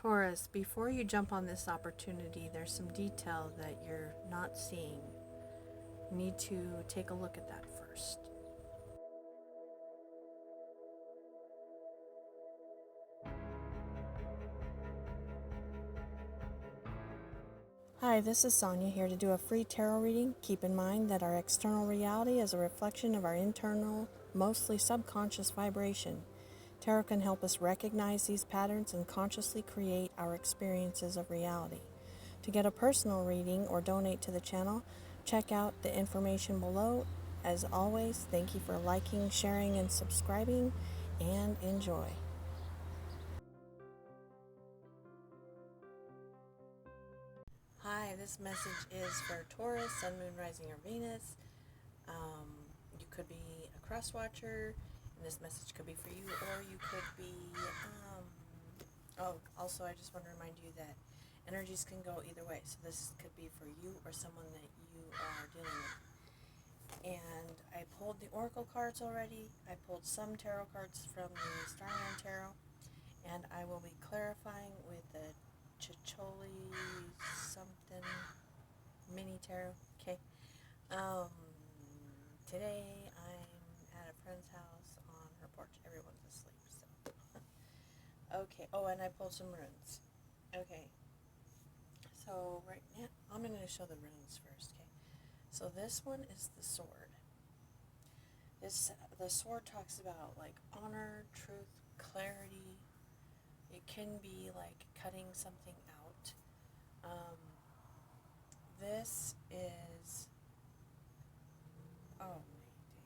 Taurus, before you jump on this opportunity, there's some detail that you're not seeing. You need to take a look at that first. Hi, this is Sonia here to do a free tarot reading. Keep in mind that our external reality is a reflection of our internal, mostly subconscious vibration. Tarot can help us recognize these patterns and consciously create our experiences of reality. To get a personal reading or donate to the channel, check out the information below. As always, thank you for liking, sharing, and subscribing, and enjoy. Hi, this message is for Taurus, Sun, Moon, Rising, or Venus. You could be a cross watcher, and this message could be for you, or you could be, also I just want to remind you that energies can go either way. So this could be for you or someone that you are dealing with. And I pulled the Oracle cards already. I pulled some tarot cards from the Starman Tarot, and I will be clarifying with the Chicholi something mini tarot. Okay. Today I'm at a friend's house on her porch. Everyone's asleep, so. Okay. Oh, and I pulled some runes. Okay. So right now, I'm going to show the runes first. Okay. So this one is the sword. The sword talks about like honor, truth, clarity. It can be like cutting something out. This is, oh my dang,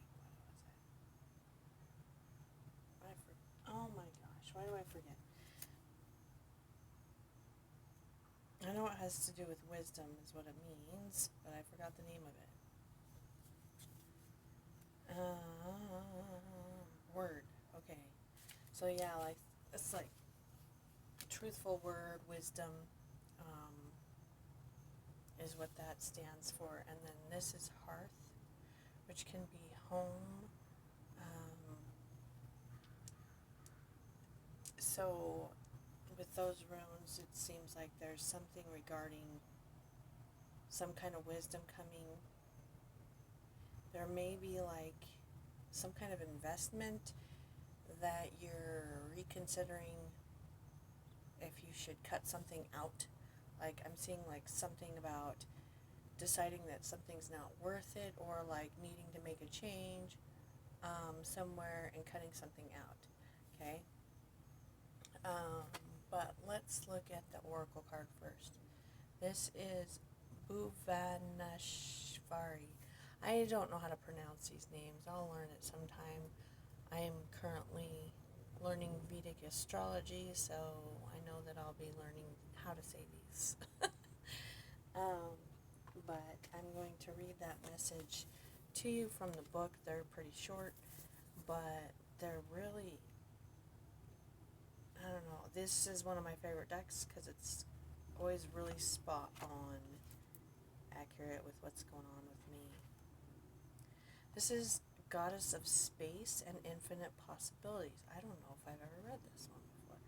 what was it? Oh my gosh, why do I forget? I know it has to do with wisdom is what it means, but I forgot the name of it. Word, okay. So yeah, like, it's like truthful word, wisdom, is what that stands for. And then this is hearth, which can be home. So with those runes, it seems like there's something regarding some kind of wisdom coming. There may be like some kind of investment that you're reconsidering if you should cut something out. Like I'm seeing like something about deciding that something's not worth it, or like needing to make a change somewhere and cutting something out. Okay. But let's look at the Oracle card first. This is Bhuvaneshvari. I don't know how to pronounce these names. I'll learn it sometime. I am currently learning Vedic astrology, so I know that I'll be learning how to say these. But I'm going to read that message to you from the book. They're pretty short, but they're really, I don't know, this is one of my favorite decks because it's always really spot on accurate with what's going on with me. This is Goddess of Space and Infinite Possibilities. I don't know if I've ever read this one before.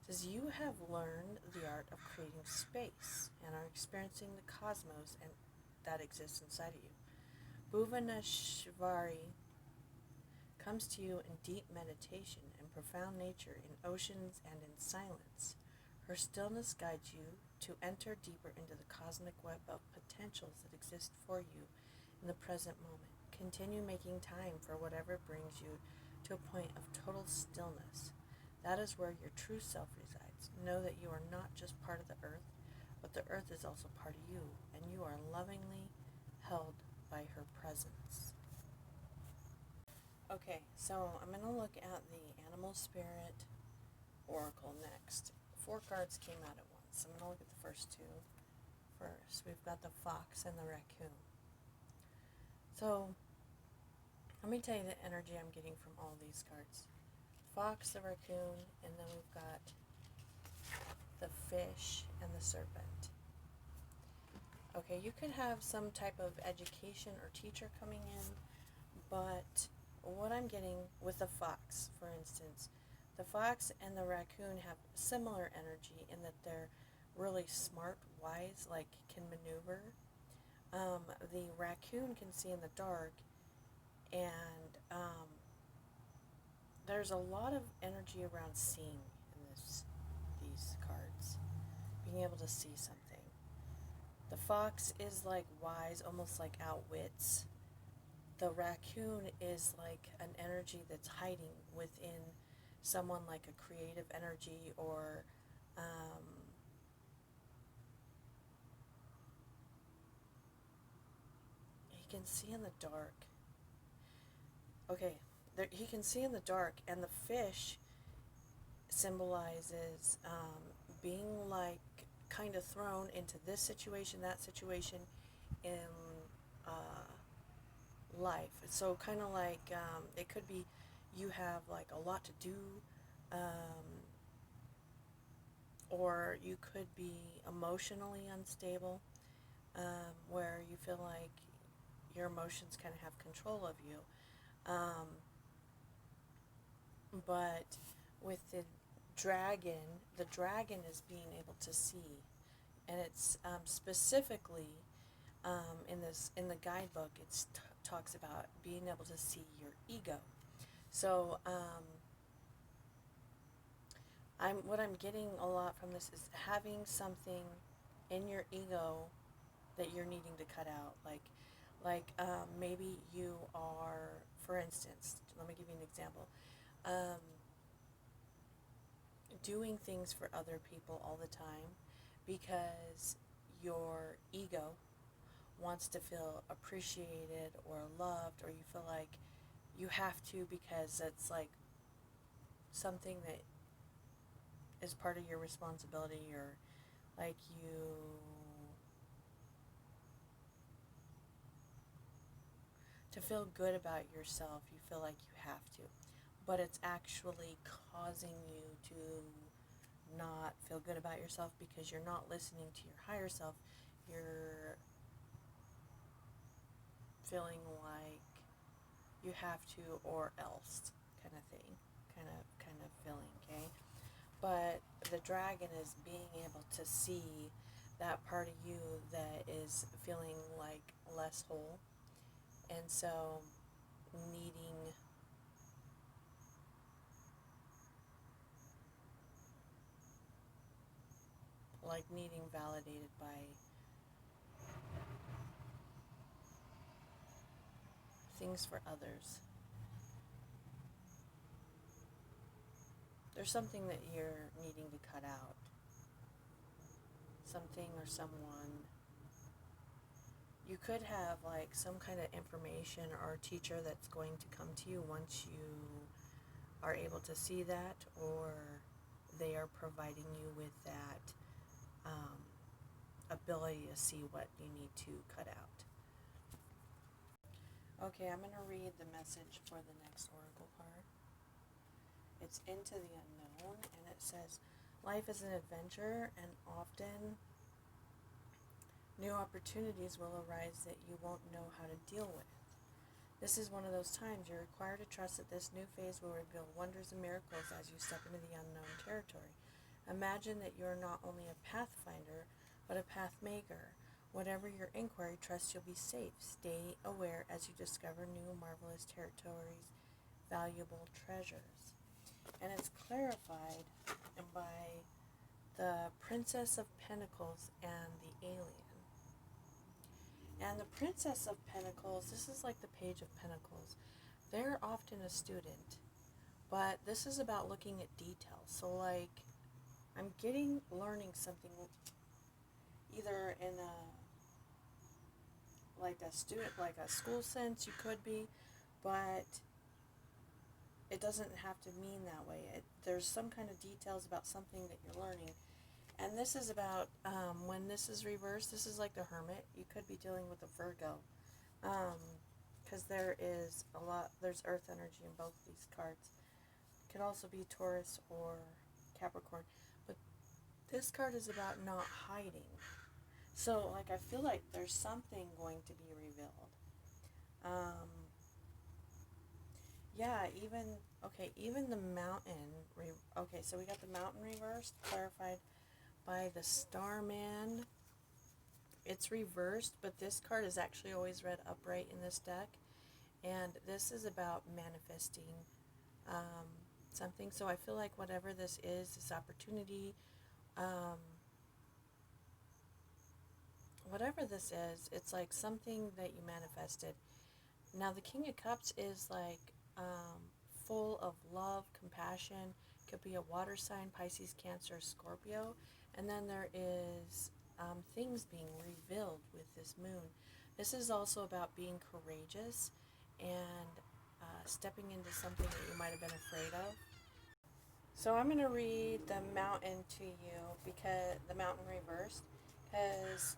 It says, you have learned the art of creating space and are experiencing the cosmos and that exists inside of you. Bhuvaneshvari comes to you in deep meditation and profound nature, in oceans and in silence. Her stillness guides you to enter deeper into the cosmic web of potentials that exist for you in the present moment. Continue making time for whatever brings you to a point of total stillness. That is where your true self resides. Know that you are not just part of the earth, but the earth is also part of you, and you are lovingly held by her presence. Okay, so I'm going to look at the Animal Spirit Oracle next. 4 cards came out at once. I'm going to look at the first 2 first. We've got the fox and the raccoon. So, let me tell you the energy I'm getting from all these cards. Fox, the raccoon, and then we've got the fish and the serpent. Okay, you could have some type of education or teacher coming in, but what I'm getting with the fox, for instance, The fox and the raccoon have similar energy in that they're really smart, wise, like can maneuver. The raccoon can see in the dark, and there's a lot of energy around seeing in these cards, being able to see something. The fox is like wise, almost like outwits. The raccoon is like an energy that's hiding within someone, like a creative energy, or he can see in the dark. Okay, he can see in the dark, and the fish symbolizes being like kind of thrown into this situation, that situation in uh, life. So kind of like it could be you have like a lot to do, um, or you could be emotionally unstable, where you feel like your emotions kind of have control of you. Um, but with the dragon is being able to see, and it's specifically in the guidebook. It talks about being able to see your ego. So what I'm getting a lot from this is having something in your ego that you're needing to cut out. Maybe you are, for instance, let me give you an example. Um, Doing things for other people all the time because your ego wants to feel appreciated or loved, or you feel like you have to because it's like something that is part of your responsibility, or like to feel good about yourself, you feel like you have to, but it's actually causing you to not feel good about yourself because you're not listening to your higher self. You're feeling like you have to or else kind of thing, kind of feeling, okay? But the dragon is being able to see that part of you that is feeling like less whole, and so needing needing validated by things for others. There's something that you're needing to cut out. Something or someone. You could have like some kind of information or teacher that's going to come to you once you are able to see that, or they are providing you with that ability to see what you need to cut out. Okay, I'm going to read the message for the next oracle card. It's Into the Unknown, and it says, life is an adventure, and often new opportunities will arise that you won't know how to deal with. This is one of those times you're required to trust that this new phase will reveal wonders and miracles as you step into the unknown territory. Imagine that you're not only a pathfinder, but a path maker. Whatever your inquiry, trust you'll be safe. Stay aware as you discover new marvelous territories, valuable treasures. And it's clarified by the Princess of Pentacles and the Alien. And the Princess of Pentacles, this is like the Page of Pentacles. They're often a student, but this is about looking at details. So like, I'm learning something either in like a school sense, you could be, but it doesn't have to mean that way. There's some kind of details about something that you're learning. And this is about, when this is reversed, this is like the Hermit. You could be dealing with a Virgo. Because there's earth energy in both these cards. It could also be Taurus or Capricorn. But this card is about not hiding. So, like, I feel like there's something going to be revealed. Yeah, even Okay, even the mountain, okay, so we got the mountain reversed, clarified by the Starman. It's reversed, but this card is actually always read upright in this deck. And this is about manifesting something. So I feel like whatever this is, this opportunity, whatever this is, it's like something that you manifested. Now the King of Cups is like full of love, compassion. Could be a water sign, Pisces, Cancer, Scorpio. And then there is things being revealed with this moon. This is also about being courageous and stepping into something that you might have been afraid of. So I'm going to read the mountain to you, because the mountain reversed, because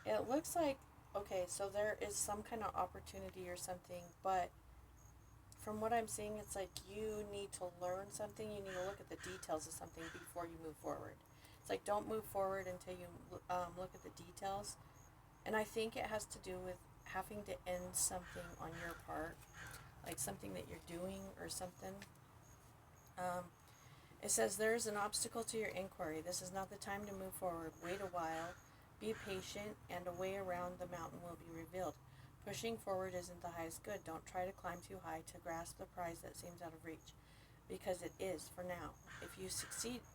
it looks like, okay, so there is some kind of opportunity or something, but from what I'm seeing, it's like you need to learn something. You need to look at the details of something before you move forward. It's like, don't move forward until you look at the details. And I think it has to do with having to end something on your part, like something that you're doing or something. It says, there is an obstacle to your inquiry. This is not the time to move forward. Wait a while. Be patient, and a way around the mountain will be revealed. Pushing forward isn't the highest good. Don't try to climb too high to grasp the prize that seems out of reach, because it is for now. If you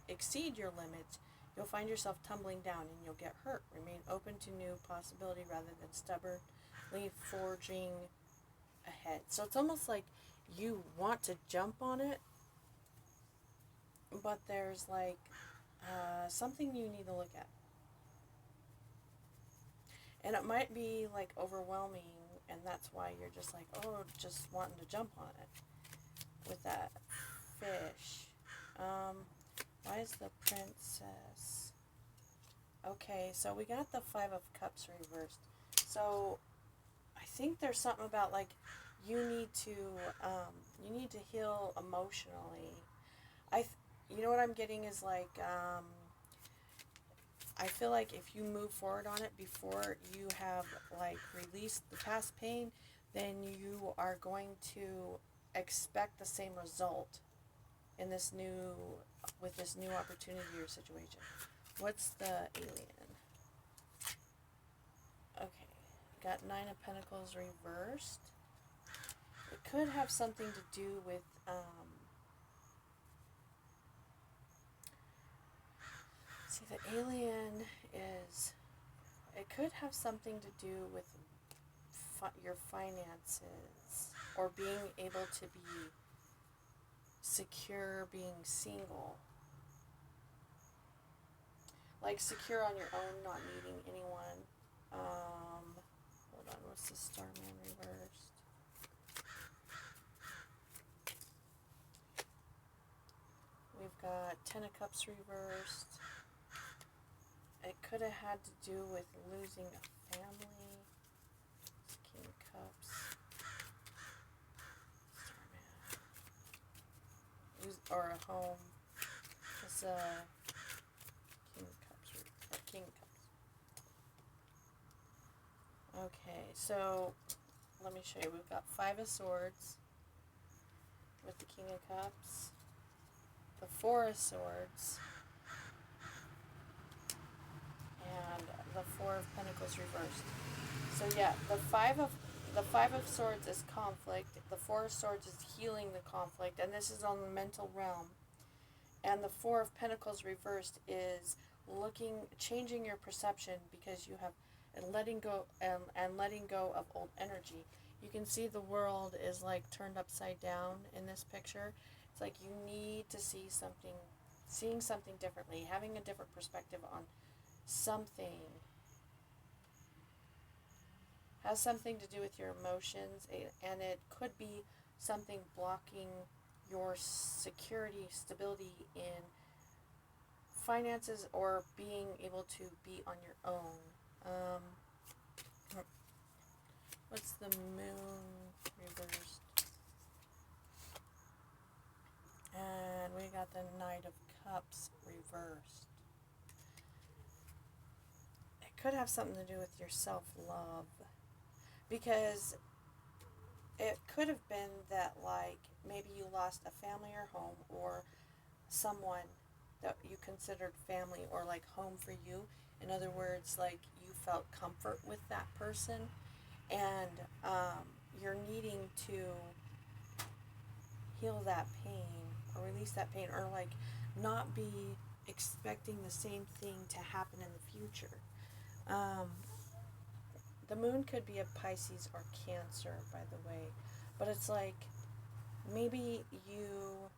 exceed your limits, you'll find yourself tumbling down and you'll get hurt. Remain open to new possibility rather than stubbornly forging ahead. So it's almost like you want to jump on it, but there's like something you need to look at. And it might be like overwhelming, and that's why you're just like, oh, just wanting to jump on it with that fish. Why is the princess? Okay, so we got the Five of Cups reversed. So I think there's something about like you need to heal emotionally. You know what I'm getting is like I feel like if you move forward on it before you have like released the past pain, then you are going to expect the same result in this with this new opportunity or situation. What's the alien? Okay, got Nine of Pentacles reversed. It could have something to do with see, the alien is, it could have something to do with your finances, or being able to be secure, being single. Like secure on your own, not needing anyone. Hold on, what's the Starman reversed? We've got Ten of Cups reversed. It could have had to do with losing a family. King of Cups. Starman. Or a home. It's a King of Cups. Or King of Cups. Okay, so let me show you. We've got Five of Swords with the King of Cups. The Four of Swords. And the Four of Pentacles reversed. So yeah, the Five of Swords is conflict. The Four of Swords is healing the conflict, and this is on the mental realm. And the Four of Pentacles reversed is changing your perception, because you have letting go of old energy. You can see the world is like turned upside down in this picture. It's like you need to seeing something differently, having a different perspective on something. Has something to do with your emotions, and it could be something blocking your security, stability in finances, or being able to be on your own. What's the moon reversed? And we got the Knight of Cups reversed. It could have something to do with your self-love, because it could have been that, like, maybe you lost a family or home, or someone that you considered family or like home for you. In other words, like you felt comfort with that person, and you're needing to heal that pain or release that pain, or like not be expecting the same thing to happen in the future. Um, the moon could be a Pisces or Cancer, by the way, but it's like maybe you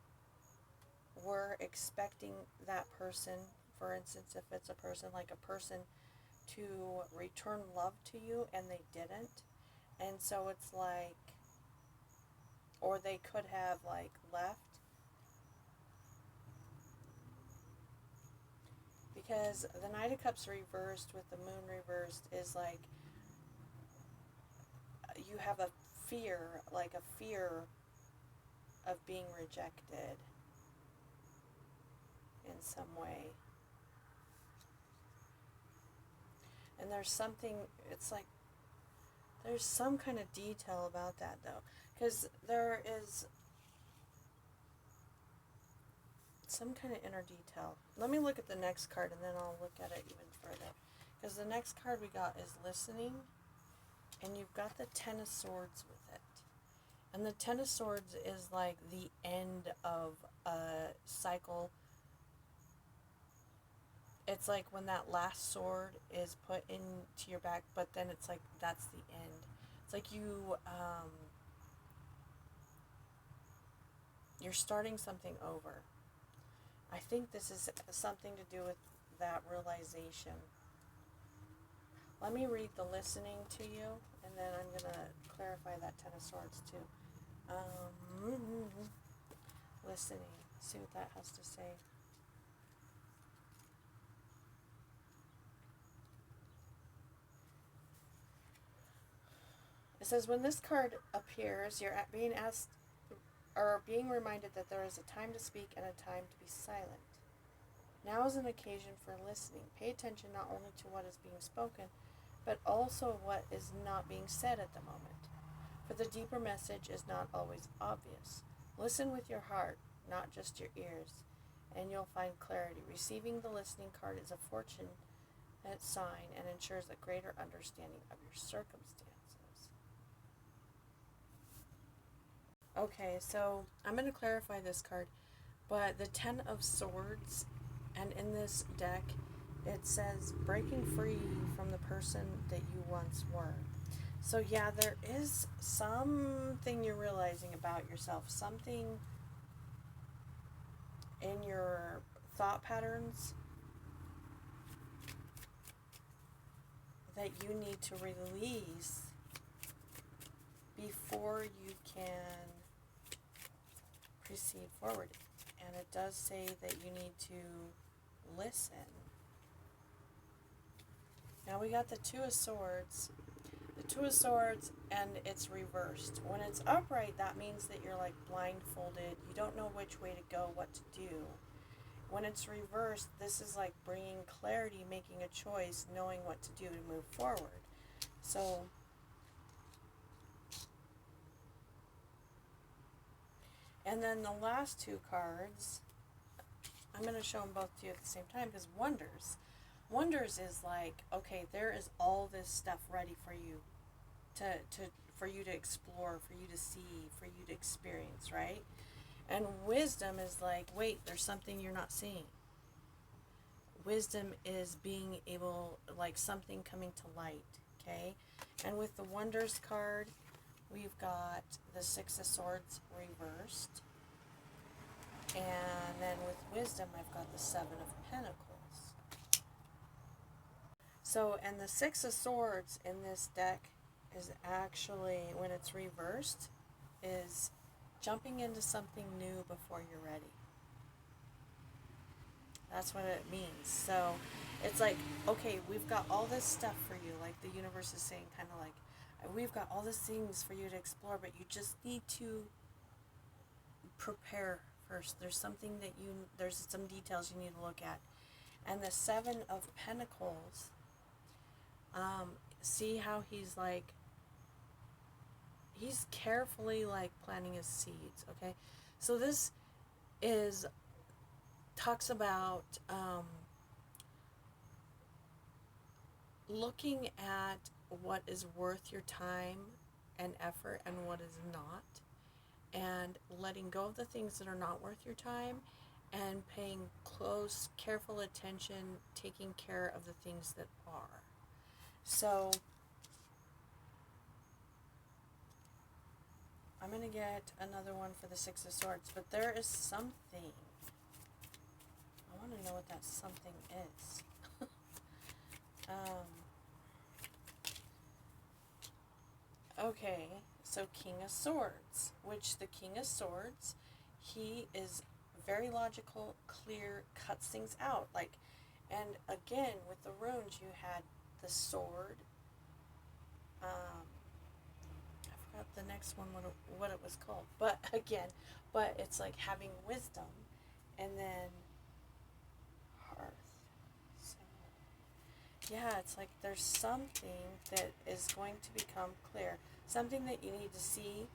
were expecting that person, for instance, if it's a person, like a person, to return love to you and they didn't. And so it's like, or they could have like left, because the Knight of Cups reversed with the Moon reversed is like you have a fear, like a fear of being rejected in some way. And there's something, it's like, there's some kind of detail about that though. Because there is some kind of inner detail. Let me look at the next card and then I'll look at it even further. Because the next card we got is listening. And you've got the Ten of Swords with it. And the Ten of Swords is like the end of a cycle. It's like when that last sword is put into your back, but then it's like that's the end. It's like you're starting something over. I think this is something to do with that realization. Let me read the listening to you, and then I'm going to clarify that Ten of Swords too. Listening. See what that has to say. It says, when this card appears, you're being asked or being reminded that there is a time to speak and a time to be silent. Now is an occasion for listening. Pay attention not only to what is being spoken, but also what is not being said at the moment. For the deeper message is not always obvious. Listen with your heart, not just your ears, and you'll find clarity. Receiving the listening card is a fortunate sign and ensures a greater understanding of your circumstances. Okay, so I'm going to clarify this card, but the Ten of Swords, and in this deck, it says breaking free from the person that you once were. So yeah, there is something you're realizing about yourself, something in your thought patterns that you need to release before you can proceed forward. And it does say that you need to listen. Now we got the Two of Swords. The Two of Swords, and it's reversed. When it's upright, that means that you're like blindfolded. You don't know which way to go, what to do. When it's reversed, this is like bringing clarity, making a choice, knowing what to do to move forward. So, and then the last two cards, I'm going to show them both to you at the same time, because Wonders. Wonders is like, okay, there is all this stuff ready for you for you to explore, for you to see, for you to experience, right? And Wisdom is like, wait, there's something you're not seeing. Wisdom is being able, like something coming to light, okay? And with the Wonders card, we've got the Six of Swords reversed. And then with Wisdom, I've got the Seven of Pentacles. So, and the Six of Swords in this deck is actually, when it's reversed, is jumping into something new before you're ready. That's what it means. So, it's like, okay, we've got all this stuff for you, like the universe is saying, kind of like, we've got all these things for you to explore, but you just need to prepare first. There's something that there's some details you need to look at. And the Seven of Pentacles, see how he's like he's carefully like planting his seeds. Okay, so this is talks about looking at what is worth your time and effort and what is not, and letting go of the things that are not worth your time, and paying close, careful attention, taking care of the things that are. So I'm going to get another one for the Six of Swords, but there is something. I want to know what that something is. Okay, so King of Swords, which the King of Swords, he is very logical, clear, cuts things out. Like, and again, with the runes, you had the sword. I forgot the next one, what it was called. But again, but it's like having wisdom, and then hearth. So, yeah, it's like there's something that is going to become clear. Something that you need to see.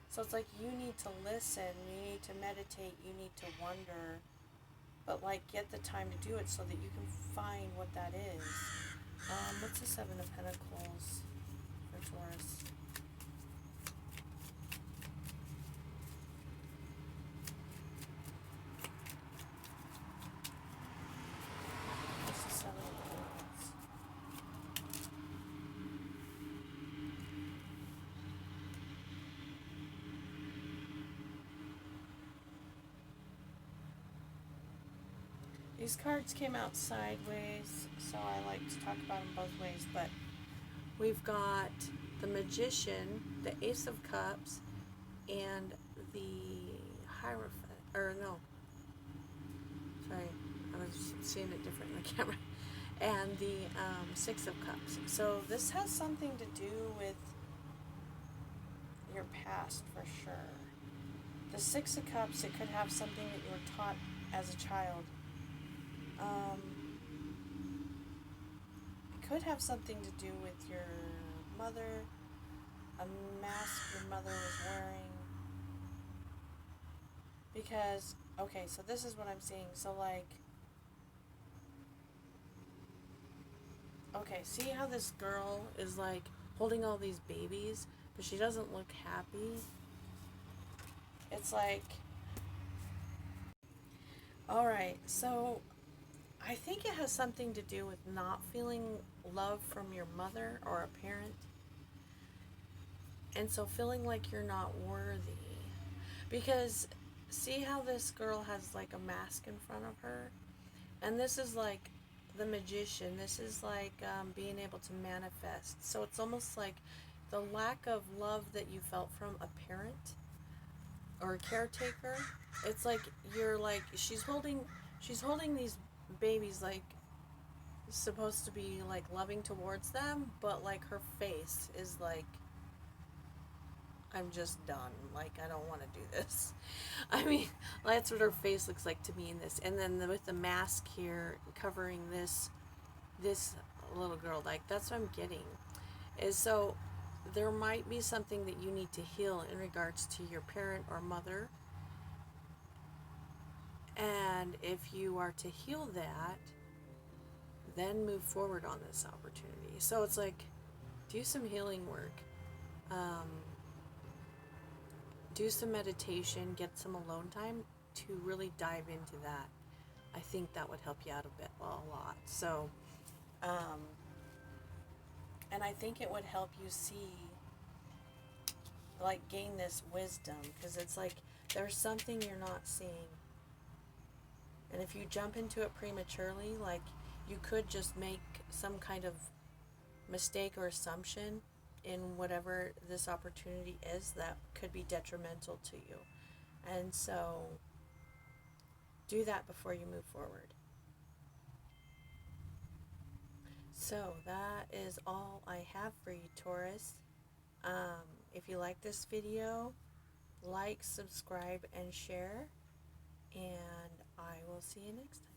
So it's like you need to listen, you need to meditate, you need to wonder, but like get the time to do it so that you can find what that is. What's the Seven of Pentacles for Taurus? What's the Seven of Pentacles? These cards came out sideways, so I like to talk about them both ways, but we've got the Magician, the Ace of Cups, and the Hierophant, or no, sorry, I was seeing it different in the camera, and the Six of Cups. So this has something to do with your past for sure. The Six of Cups, it could have something that you were taught as a child. It could have something to do with your mother, a mask your mother was wearing. Because, okay, so this is what I'm seeing. So, like, okay, see how this girl is, like, holding all these babies, but she doesn't look happy? It's like, alright, so I think it has something to do with not feeling love from your mother or a parent. And so feeling like you're not worthy. Because see how this girl has like a mask in front of her? And this is like the Magician. This is like being able to manifest. So it's almost like the lack of love that you felt from a parent or a caretaker. It's like you're like she's holding these babies, like supposed to be like loving towards them, but like her face is like, I'm just done. Like, I don't want to do this. I mean, that's what her face looks like to me in this. And then with the mask here covering this little girl, like that's what I'm getting. Is so there might be something that you need to heal in regards to your parent or mother. And if you are to heal that, then move forward on this opportunity. So it's like, do some healing work. Do some meditation, get some alone time to really dive into that. I think that would help you out a lot. So, and I think it would help you see, like, gain this wisdom, because it's like there's something you're not seeing. And if you jump into it prematurely, like, you could just make some kind of mistake or assumption in whatever this opportunity is that could be detrimental to you. And so do that before you move forward. So that is all I have for you, Taurus. If you like this video, like, subscribe, and share. And I will see you next time.